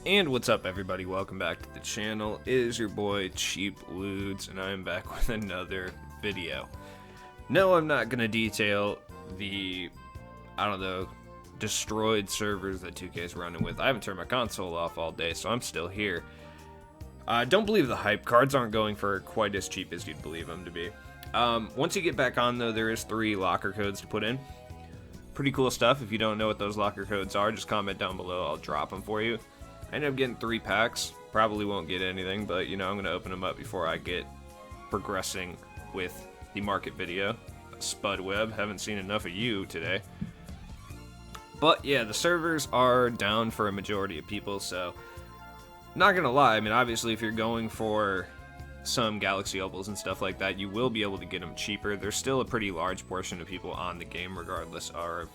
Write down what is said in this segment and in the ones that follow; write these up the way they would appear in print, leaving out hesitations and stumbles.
And what's up, everybody? Welcome back to the channel. It is your boy Cheap Ludes, and I am back with another video. No, I'm not gonna detail the, destroyed servers that 2K is running with. I haven't turned my console off all day, so I'm still here. Don't believe the hype. Cards aren't going for quite as cheap as you'd believe them to be. Once you get back on, though, there is 3 locker codes to put in. Pretty cool stuff. If you don't know what those locker codes are, just comment down below. I'll drop them for you. I ended up getting 3 packs. Probably won't get anything, but I'm going to open them up before I get progressing with the market video. Spudweb, haven't seen enough of you today. But yeah, the servers are down for a majority of people, so not going to lie. I mean, obviously, if you're going for some Galaxy Opals and stuff like that, you will be able to get them cheaper. There's still a pretty large portion of people on the game, regardless of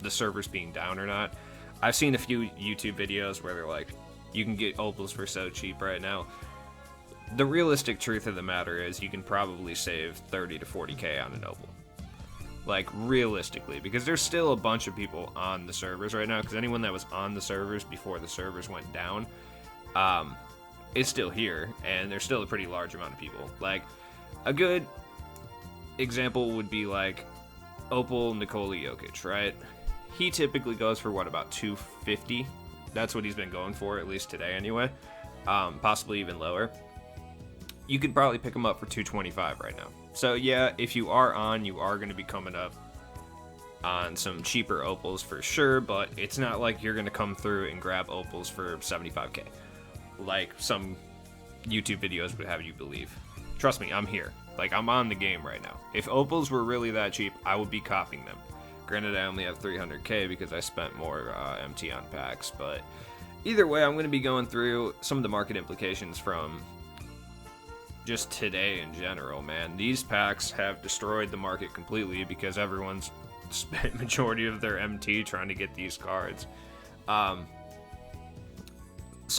the servers being down or not. I've seen a few YouTube videos where they're like, you can get opals for so cheap right now. The realistic truth of the matter is you can probably save 30 to 40k on an opal. Like, realistically, because there's still a bunch of people on the servers right now, because anyone that was on the servers before the servers went down is still here, and there's still a pretty large amount of people. Like, a good example would be like Opal Nikola Jokic, right? He typically goes for, about 250? That's what he's been going for, at least today anyway. Possibly even lower. You could probably pick him up for 225 right now. So yeah, if you are on, you are going to be coming up on some cheaper opals for sure, but it's not like you're going to come through and grab opals for 75k. Like some YouTube videos would have you believe. Trust me, I'm here. Like, I'm on the game right now. If opals were really that cheap, I would be copying them. Granted, I only have 300k because I spent more MT on packs, but either way, I'm going to be going through some of the market implications from just today in general, man. These packs have destroyed the market completely because everyone's spent majority of their MT trying to get these cards. Some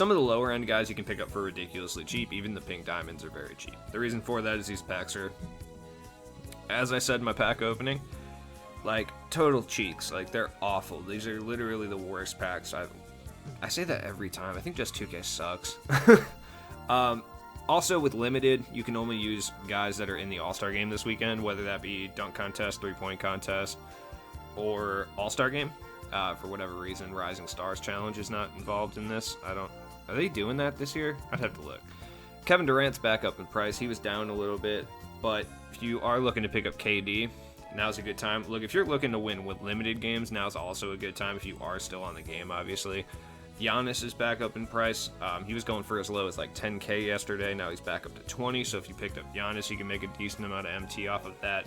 of the lower end guys you can pick up for ridiculously cheap. Even the pink diamonds are very cheap. The reason for that is these packs are, as I said in my pack opening, like, total cheeks. Like, they're awful. These are literally the worst packs. I say that every time. I think just 2K sucks. Also, with limited, you can only use guys that are in the All Star game this weekend, whether that be dunk contest, 3-point contest, or All Star game. For whatever reason, Rising Stars Challenge is not involved in this. Are they doing that this year? I'd have to look. Kevin Durant's back up in price. He was down a little bit, but if you are looking to pick up KD, now's a good time. Look, if you're looking to win with limited games, now's also a good time if you are still on the game, obviously. Giannis is back up in price. He was going for as low as like 10k yesterday. Now he's back up to 20, so if you picked up Giannis, you can make a decent amount of MT off of that.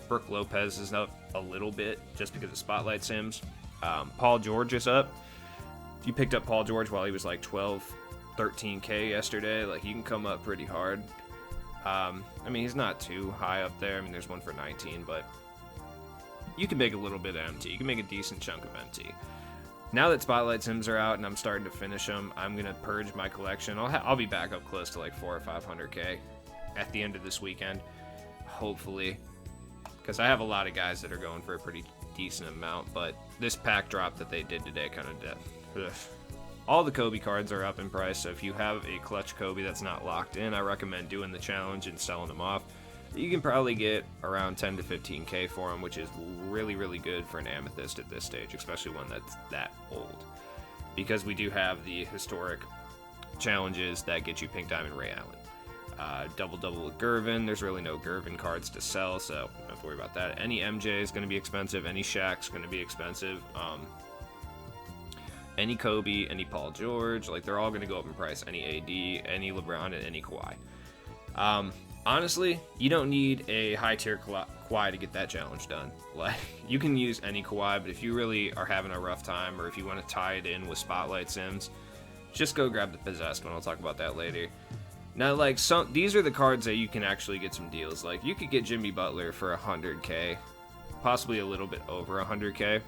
Brooke Lopez is up a little bit just because of Spotlight Sims. Paul George is up. If you picked up Paul George while he was like 12, 13k yesterday, like, you can come up pretty hard. I mean, he's not too high up there. I mean, there's one for 19, but you can make a little bit of MT. You can make a decent chunk of MT. Now that Spotlight Sims are out and I'm starting to finish them, I'm going to purge my collection. I'll be back up close to like 400 or 500k at the end of this weekend, hopefully, because I have a lot of guys that are going for a pretty decent amount, but this pack drop that they did today kind of did. All the Kobe cards are up in price, so if you have a clutch Kobe that's not locked in, I recommend doing the challenge and selling them off. You can probably get around 10 to 15k for them, which is really, really good for an Amethyst at this stage, especially one that's that old. Because we do have the historic challenges that get you Pink Diamond Ray Allen. Double-double with Gervin. There's really no Gervin cards to sell, so don't have to worry about that. Any MJ is going to be expensive. Any Shaq's going to be expensive. Any Kobe, any Paul George, like, they're all going to go up in price. Any AD, any LeBron, and any Kawhi. Honestly, you don't need a high-tier Kawhi to get that challenge done. Like, you can use any Kawhi, but if you really are having a rough time, or if you want to tie it in with Spotlight Sims, just go grab the Possessed one. I'll talk about that later. Now, like, these are the cards that you can actually get some deals. Like, you could get Jimmy Butler for 100k, possibly a little bit over 100k,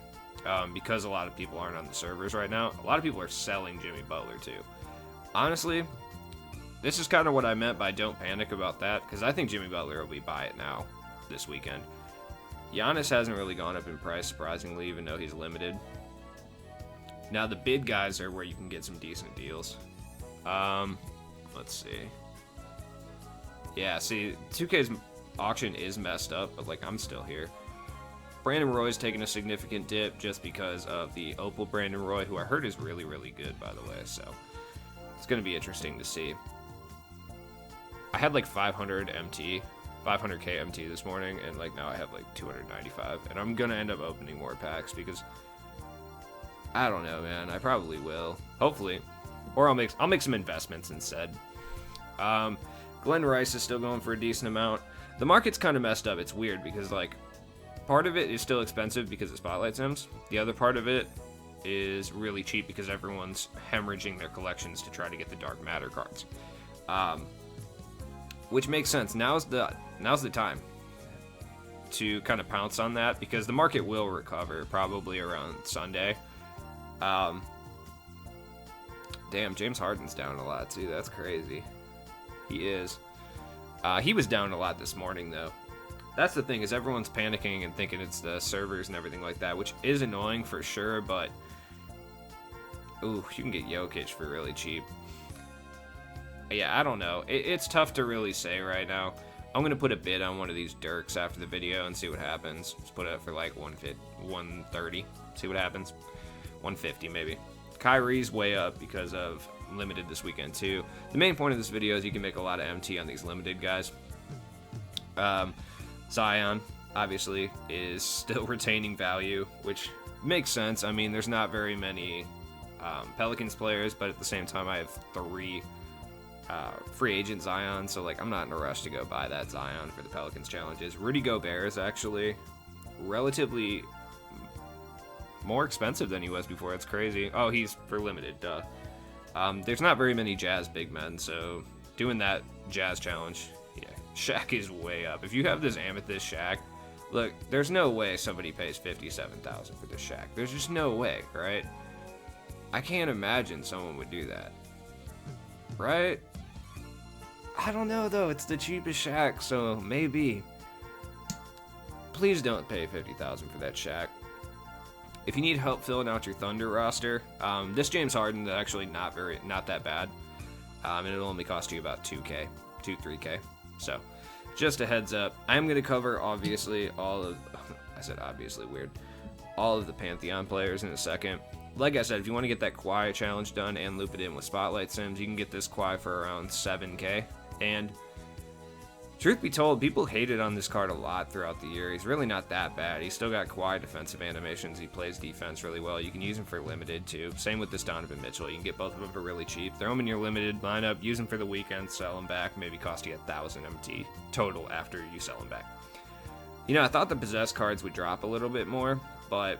because a lot of people aren't on the servers right now. A lot of people are selling Jimmy Butler, too. Honestly, this is kind of what I meant by don't panic about that, because I think Jimmy Butler will be buy it now this weekend. Giannis hasn't really gone up in price, surprisingly, even though he's limited. Now the bid guys are where you can get some decent deals. Let's see. Yeah, see, 2K's auction is messed up, but like I'm still here. Brandon Roy's taking a significant dip just because of the Opal Brandon Roy, who I heard is really, really good, by the way, so it's going to be interesting to see. I had like 500 MT, 500k MT this morning, and like now I have like 295, and I'm going to end up opening more packs because I don't know, man. I probably will, hopefully, or I'll make some investments instead. Glenn Rice is still going for a decent amount. The market's kind of messed up. It's weird because like part of it is still expensive because of Spotlight Sims. The other part of it is really cheap because everyone's hemorrhaging their collections to try to get the Dark Matter cards, which makes sense. Now's the time to kind of pounce on that because the market will recover probably around Sunday. Damn, James Harden's down a lot too. That's crazy. He is. He was down a lot this morning though. That's the thing, is everyone's panicking and thinking it's the servers and everything like that, which is annoying for sure, but ooh, you can get Jokic for really cheap. Yeah, I don't know. It's tough to really say right now. I'm going to put a bid on one of these Dirks after the video and see what happens. Just put it up for like 130, see what happens. 150 maybe. Kyrie's way up because of limited this weekend too. The main point of this video is you can make a lot of MT on these limited guys. Zion, obviously, is still retaining value, which makes sense. I mean, there's not very many Pelicans players, but at the same time, I have 3 free agent Zion, so like I'm not in a rush to go buy that Zion for the Pelicans challenges. Rudy Gobert is actually relatively more expensive than he was before. It's crazy. Oh, he's for limited, duh. There's not very many Jazz big men, so doing that Jazz challenge, yeah, Shaq is way up. If you have this Amethyst Shaq, look, there's no way somebody pays $57,000 for this Shaq. There's just no way, right? I can't imagine someone would do that, right? I don't know though. It's the cheapest Shaq, so maybe. Please don't pay $50,000 for that Shaq. If you need help filling out your Thunder roster, this James Harden is actually not that bad, and it'll only cost you about 2K, 3K. So, just a heads up. I'm gonna cover obviously all of. I said obviously weird. All of the Pantheon players in a second. Like I said, if you want to get that Kawhi challenge done and loop it in with Spotlight Sims, you can get this Kawhi for around 7K. And truth be told, people hated on this card a lot throughout the year. He's really not that bad. He's still got Kawhi defensive animations. He plays defense really well. You can use him for limited too. Same with this Donovan Mitchell. You can get both of them for really cheap. Throw them in your limited lineup, use them for the weekend, sell them back, maybe cost you 1,000 MT total after you sell them back. You know, I thought the possessed cards would drop a little bit more, but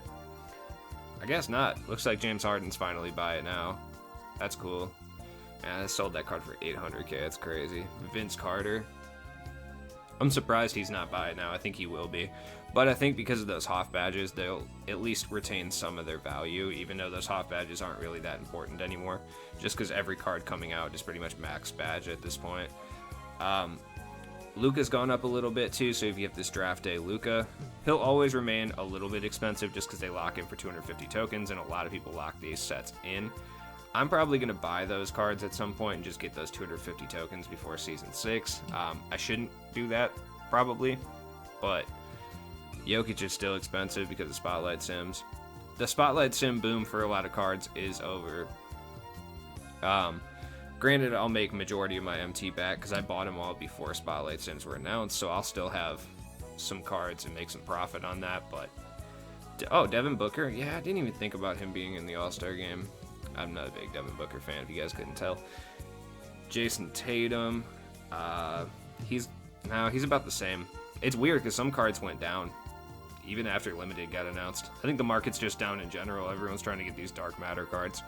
I guess not. Looks like James Harden's finally buy it now. That's cool. And I sold that card for 800K. That's crazy. Vince Carter. I'm surprised he's not buy it now. I think he will be. But I think because of those Hoff badges, they'll at least retain some of their value, even though those Hoff badges aren't really that important anymore. Just because every card coming out is pretty much max badge at this point. Luka's gone up a little bit too, so if you have this draft day Luka, he'll always remain a little bit expensive just because they lock in for 250 tokens, and a lot of people lock these sets in. I'm probably going to buy those cards at some point and just get those 250 tokens before Season 6. I shouldn't do that, probably, but Jokic is still expensive because of Spotlight Sims. The Spotlight Sim boom for a lot of cards is over. Granted, I'll make majority of my MT back because I bought them all before Spotlight Sims were announced, so I'll still have some cards and make some profit on that, but... Oh, Devin Booker? Yeah, I didn't even think about him being in the All-Star game. I'm not a big Devin Booker fan, if you guys couldn't tell. Jason Tatum, he's about the same. It's weird because some cards went down even after Limited got announced. I think the market's just down in general. Everyone's trying to get these Dark Matter cards.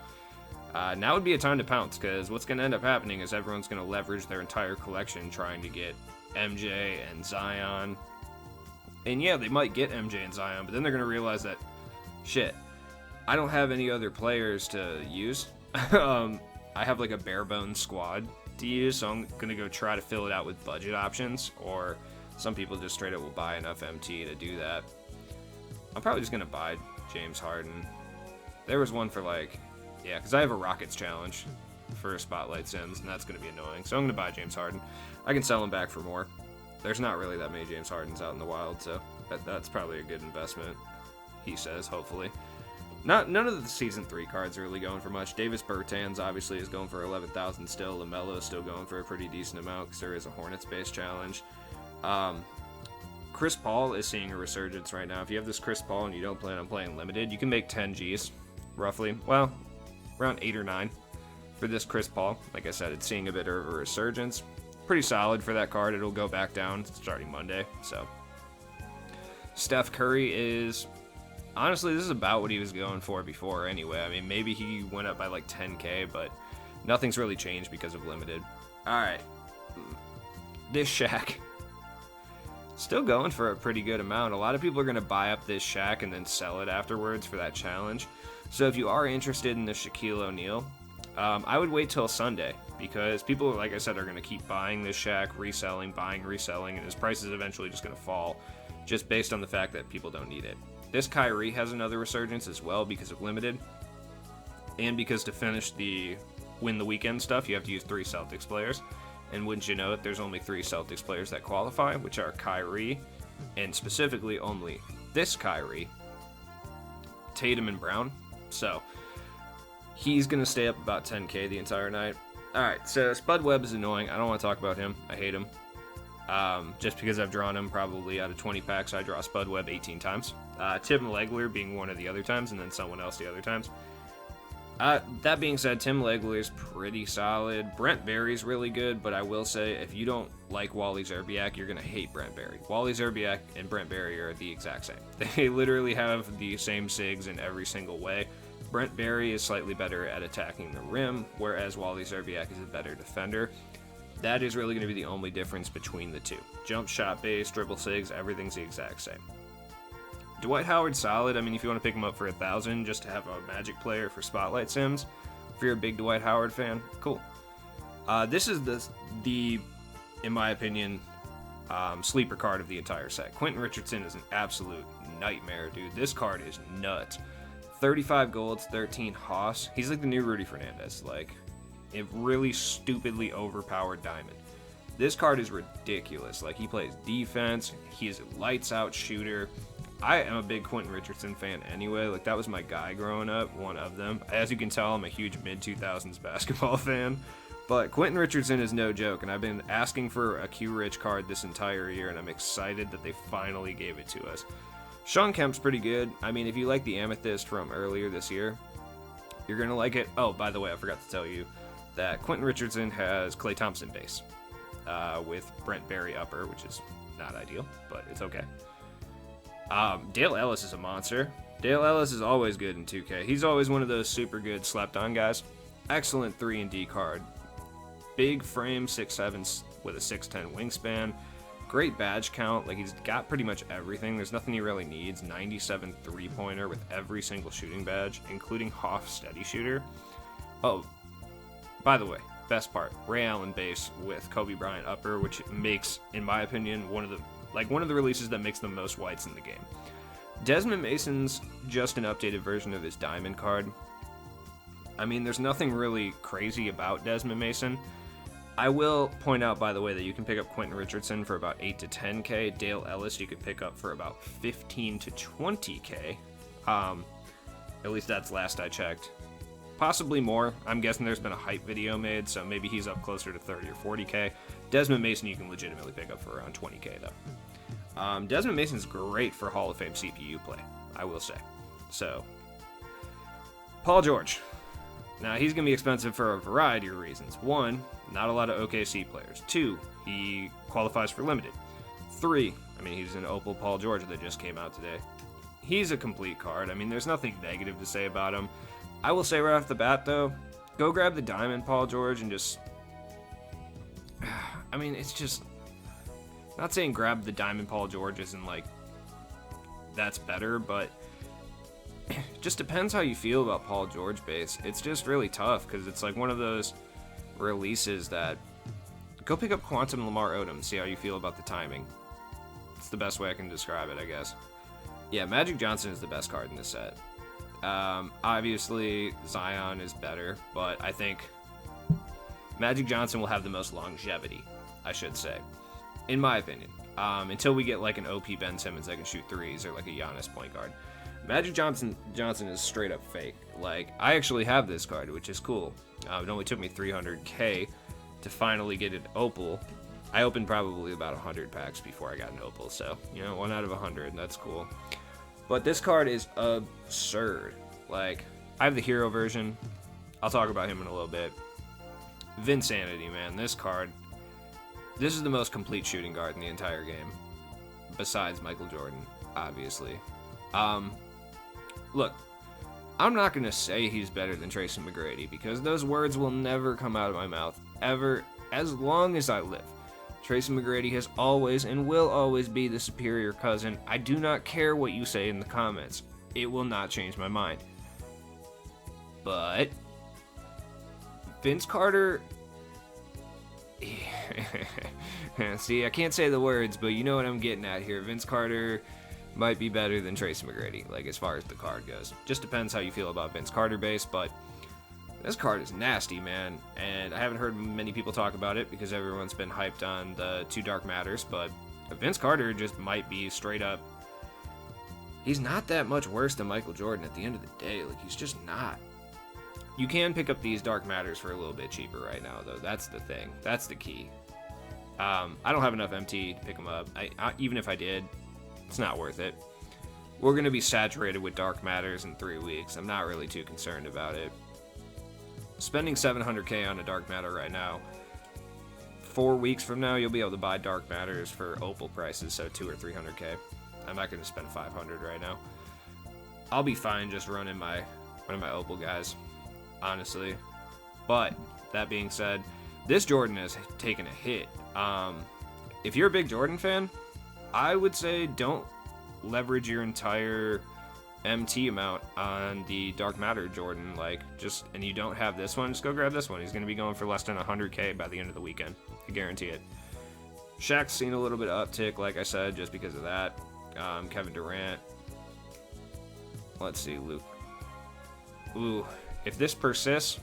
Now would be a time to pounce, because what's going to end up happening is everyone's going to leverage their entire collection trying to get MJ and Zion. And yeah, they might get MJ and Zion, but then they're going to realize that, shit, I don't have any other players to use. I have like a bare bones squad to use, so I'm going to go try to fill it out with budget options, or some people just straight up will buy enough MT to do that. I'm probably just going to buy James Harden. There was one for like, yeah, because I have a Rockets challenge for Spotlight Sims, and that's going to be annoying. So I'm going to buy James Harden. I can sell him back for more. There's not really that many James Hardens out in the wild, so that's probably a good investment, he says, hopefully. None of the Season 3 cards are really going for much. Davis Bertans obviously is going for 11,000 still. LaMelo is still going for a pretty decent amount because there is a Hornets-based challenge. Chris Paul is seeing a resurgence right now. If you have this Chris Paul and you don't plan on playing limited, you can make 10 Gs, roughly. Well, around 8 or 9 for this Chris Paul. Like I said, it's seeing a bit of a resurgence. Pretty solid for that card. It'll go back down starting Monday. So Steph Curry is, honestly, this is about what he was going for before anyway. I mean, maybe he went up by like 10K, but nothing's really changed because of limited. All right, this Shaq, still going for a pretty good amount. A lot of people are going to buy up this Shaq and then sell it afterwards for that challenge. So if you are interested in the Shaquille O'Neal, I would wait till Sunday, because people, like I said, are going to keep buying this Shaq, reselling, buying, reselling, and his price is eventually just going to fall, just based on the fact that people don't need it. This Kyrie has another resurgence as well because of limited, and because to finish the win the weekend stuff, you have to use 3 Celtics players, and wouldn't you know it, there's only 3 Celtics players that qualify, which are Kyrie, and specifically only this Kyrie, Tatum, and Brown. So he's going to stay up about 10K the entire night. Alright, so Spud Webb is annoying. I don't want to talk about him. I hate him. Just because I've drawn him probably out of 20 packs, I draw Spud Webb 18 times. Tim Legler being one of the other times, and then someone else the other times. That being said, Tim Legler is pretty solid. Brent Berry's really good, but I will say, if you don't like Wally Szczerbiak, you're going to hate Brent Berry. Wally Szczerbiak and Brent Berry are the exact same. They literally have the same SIGs in every single way. Brent Berry is slightly better at attacking the rim, whereas Wally Szczerbiak is a better defender. That is really going to be the only difference between the two. Jump shot base, dribble SIGs, everything's the exact same. Dwight Howard's solid. I mean, if you want to pick him up for 1,000 just to have a Magic player for Spotlight Sims, if you're a big Dwight Howard fan, cool. This is the in my opinion, sleeper card of the entire set. Quentin Richardson is an absolute nightmare, dude. This card is nuts. 35 golds, 13 Haas. He's like the new Rudy Fernandez, like a really stupidly overpowered diamond. This card is ridiculous. Like, he plays defense. He is a lights-out shooter. I am a big Quentin Richardson fan anyway. Like, that was my guy growing up, one of them. As you can tell, I'm a huge mid-2000s basketball fan. But Quentin Richardson is no joke, and I've been asking for a Q-Rich card this entire year, and I'm excited that they finally gave it to us. Sean Kemp's pretty good. I mean, if you like the Amethyst from earlier this year, you're going to like it. Oh, by the way, I forgot to tell you that Quentin Richardson has Klay Thompson base with Brent Berry upper, which is not ideal, but it's okay. Dale Ellis is a monster. Dale Ellis is always good in 2K. He's always one of those super good slept-on guys. Excellent 3-and-D card. Big frame, 6'7", with a 6'10" wingspan. Great badge count. Like, he's got pretty much everything. There's nothing he really needs. 97 3-pointer with every single shooting badge, including Hoff steady shooter. Oh, by the way, best part, Ray Allen base with Kobe Bryant upper, which makes, in my opinion, one of the releases that makes the most whites in the game. Desmond Mason's just an updated version of his diamond card. I mean, there's nothing really crazy about Desmond Mason. I will point out, by the way, that you can pick up Quentin Richardson for about 8 to 10K. Dale Ellis you could pick up for about 15 to 20K. At least that's last I checked. Possibly more. I'm guessing there's been a hype video made, so maybe he's up closer to 30 or 40K. Desmond Mason you can legitimately pick up for around 20K, though. Desmond Mason's great for Hall of Fame CPU play, I will say. So, Paul George. Now, he's going to be expensive for a variety of reasons. 1, not a lot of OKC players. 2, he qualifies for limited. 3, I mean, he's an Opal Paul George that just came out today. He's a complete card. I mean, there's nothing negative to say about him. I will say right off the bat, though, go grab the Diamond Paul George and just... I mean, it's just... Not saying grab the Diamond Paul George isn't, like, that's better, but... just depends how you feel about Paul George base. It's just really tough because it's like one of those releases that go pick up Quantum Lamar Odom and see how you feel about the timing. It's the best way I can describe it, I guess. Yeah, Magic Johnson is the best card in this set. Obviously, Zion is better, but I think Magic Johnson will have the most longevity, I should say, in my opinion. Until we get like an OP Ben Simmons that can shoot threes or like a Giannis point guard. Magic Johnson is straight up fake. Like, I actually have this card, which is cool. It only took me 300k to finally get an opal. I opened probably about 100 packs before I got an opal, so, 1 out of 100, that's cool. But this card is absurd. Like, I have the hero version. I'll talk about him in a little bit. Vinsanity, man, this card. This is the most complete shooting guard in the entire game. Besides Michael Jordan, obviously. Look, I'm not going to say he's better than Tracy McGrady because those words will never come out of my mouth, ever, as long as I live. Tracy McGrady has always and will always be the superior cousin. I do not care what you say in the comments. It will not change my mind. But Vince Carter... See, I can't say the words, but you know what I'm getting at here. Vince Carter might be better than Tracy McGrady, like, as far as the card goes. Just depends how you feel about Vince Carter base, but this card is nasty, man, and I haven't heard many people talk about it because everyone's been hyped on the 2 Dark Matters, but Vince Carter just might be straight up... He's not that much worse than Michael Jordan at the end of the day. Like, he's just not. You can pick up these Dark Matters for a little bit cheaper right now, though. That's the thing. That's the key. I don't have enough MT to pick them up. Even if I did, it's not worth it. We're going to be saturated with Dark Matters in 3 weeks. I'm not really too concerned about it. Spending 700k on a Dark Matter right now, 4 weeks from now, you'll be able to buy Dark Matters for opal prices, so 200 or 300k. I'm not going to spend 500 right now. I'll be fine just running one of my opal guys, honestly. But that being said, this Jordan has taken a hit. If you're a big Jordan fan, I would say don't leverage your entire MT amount on the Dark Matter Jordan. And you don't have this one, just go grab this one. He's going to be going for less than 100k by the end of the weekend. I guarantee it. Shaq's seen a little bit of uptick, like I said, just because of that. Kevin Durant. Let's see, Luke. Ooh, if this persists,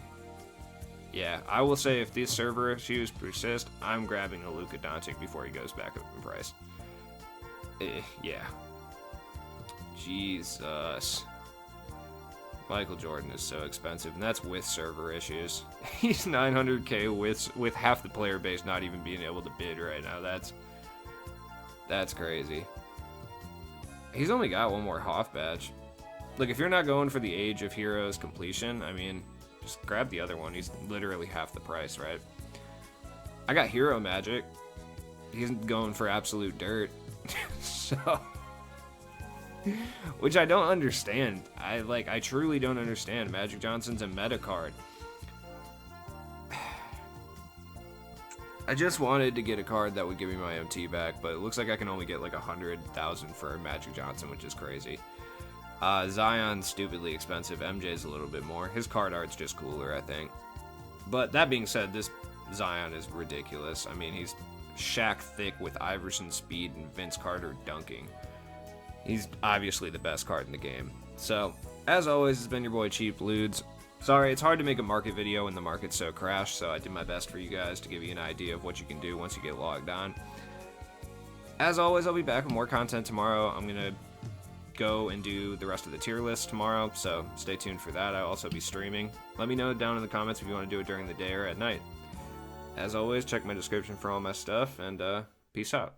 yeah, I will say if these server issues persist, I'm grabbing a Luka Doncic before he goes back up in price. Yeah. Jesus. Michael Jordan is so expensive, and that's with server issues. He's 900k with half the player base not even being able to bid right now. That's crazy. He's only got one more Hoff badge. Look, if you're not going for the Age of Heroes completion, I mean, just grab the other one. He's literally half the price, right? I got Hero Magic. He's going for absolute dirt. So, which I don't understand. I truly don't understand. Magic Johnson's a meta card. I just wanted to get a card that would give me my MT back, but it looks like I can only get like 100,000 for Magic Johnson, which is crazy. Zion's stupidly expensive. MJ's a little bit more. His card art's just cooler, I think. But that being said, this Zion is ridiculous. I mean, he's Shaq thick with Iverson speed and Vince Carter dunking. He's obviously the best card in the game. So, as always, it's been your boy Cheap Ludes. Sorry, it's hard to make a market video when the market's so crashed, so I did my best for you guys to give you an idea of what you can do once you get logged on. As always, I'll be back with more content tomorrow. I'm going to go and do the rest of the tier list tomorrow, so stay tuned for that. I'll also be streaming. Let me know down in the comments if you want to do it during the day or at night. As always, check my description for all my stuff, and peace out.